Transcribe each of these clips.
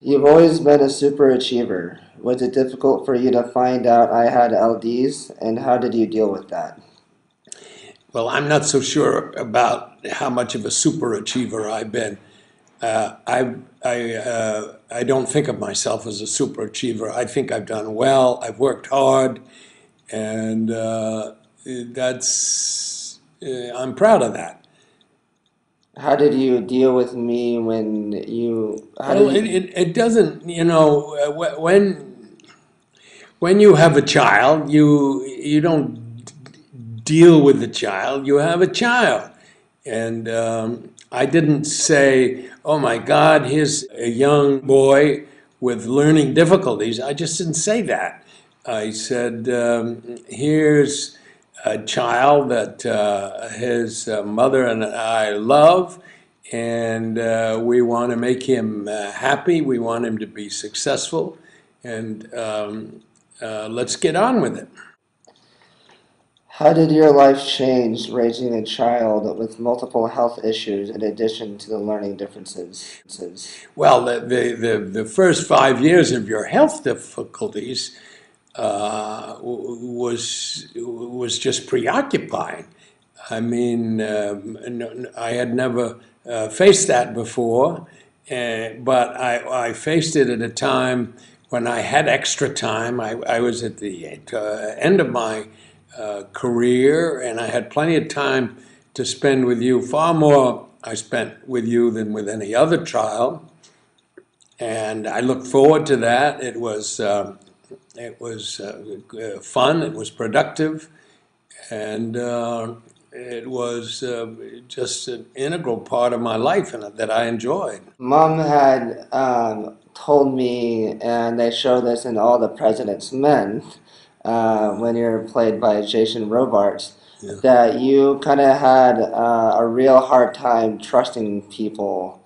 You've always been a super achiever. Was it difficult for you to find out I had LDs, and how did you deal with that? Well, I'm not so sure about how much of a super achiever I've been. I don't think of myself as a super achiever. I think I've done well. I've worked hard, and that's I'm proud of that. How did you deal with me when you, how did Well, it, you, it, it doesn't, when you have a child, you don't deal with the child. You have a child. And I didn't say, oh my God, here's a young boy with learning difficulties. I just didn't say that. I said, here's a child that his mother and I love, and we want to make him happy. We want him to be successful, and let's get on with it. how did your life change raising a child with multiple health issues in addition to the learning differences? Well, the first 5 years of your health difficulties was just preoccupying. I mean, I had never faced that before, but I faced it at a time when I had extra time. I was at the end of my career, and I had plenty of time to spend with you. Far more I spent with you than with any other child, and I looked forward to that. It was fun. It was productive, and it was just an integral part of my life, and that I enjoyed. Mom had told me, and they show this in All the President's Men, when you're played by Jason Robards, Yeah. that you kind of had a real hard time trusting people.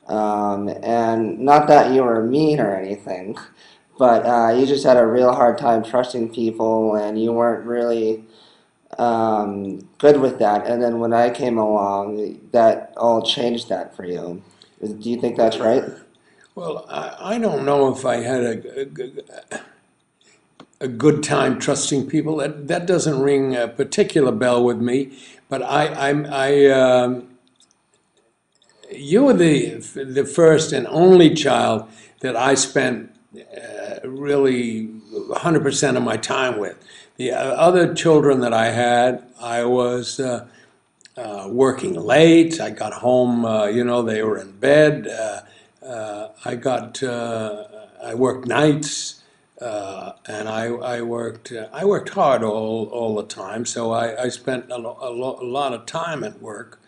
And not that you were mean or anything, but you just had a real hard time trusting people, and you weren't really good with that. And then when I came along, that all changed that for you. Do you think that's right? Well, I don't know if I had a good time trusting people. That doesn't ring a particular bell with me. But you were the first and only child that I spent really 100% of my time with. The other children that I had, I was working late. I got home, they were in bed. I worked nights, and I worked hard all the time. So I spent a lot of time at work,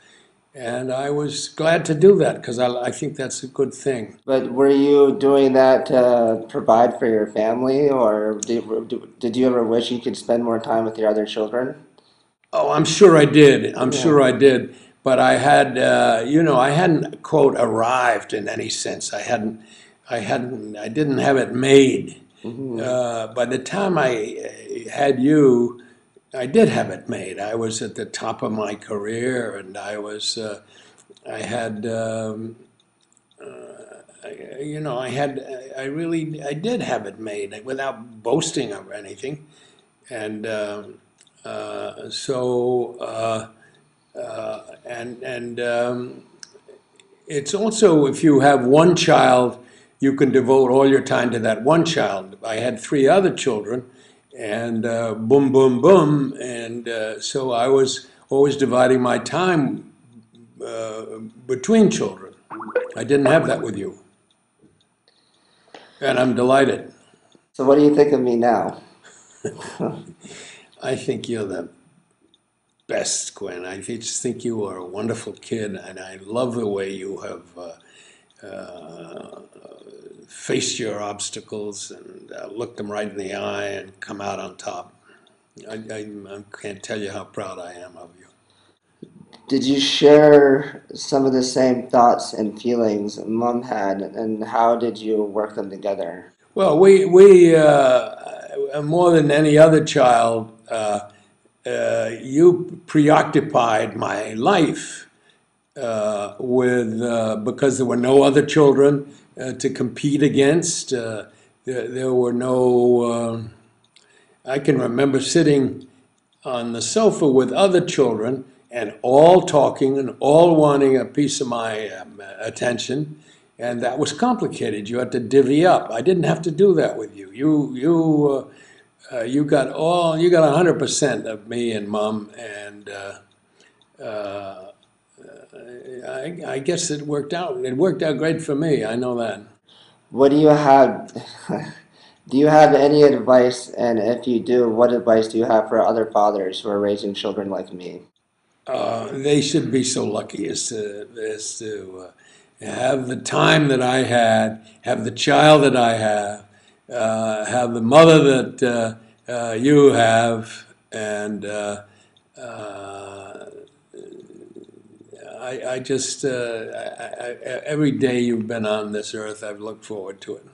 and I was glad to do that because I think that's a good thing. But were you doing that to provide for your family, or did you ever wish you could spend more time with your other children? Oh, I'm sure I did. I'm Yeah. sure I did. But I hadn't, quote, arrived in any sense. I didn't have it made. Hmm. By the time I had you, I did have it made. I was at the top of my career, and I had, I did have it made without boasting or anything. And so, and it's also, if you have one child, you can devote all your time to that one child. I had three other children, and boom, boom, boom. And so I was always dividing my time between children. I didn't have that with you, and I'm delighted. So what do you think of me now? I think you're the best, Quinn. I just think you are a wonderful kid, and I love the way you have faced your obstacles and looked them right in the eye and come out on top. I can't tell you how proud I am of you. Did you share some of the same thoughts and feelings Mom had, and how did you work them together? Well, we more than any other child, you preoccupied my life with because there were no other children. to compete against. There were no. I can remember sitting on the sofa with other children and all talking and all wanting a piece of my attention, and that was complicated. You had to divvy up. I didn't have to do that with you. You got 100% of me and mom, and uh, I guess it worked out. It worked out great for me. I know that. What do you have? Do you have any advice? And if you do, what advice do you have for other fathers who are raising children like me? They should be so lucky as to have the time that I had, have the child that I have the mother that you have, and I just every day you've been on this earth, I've looked forward to it.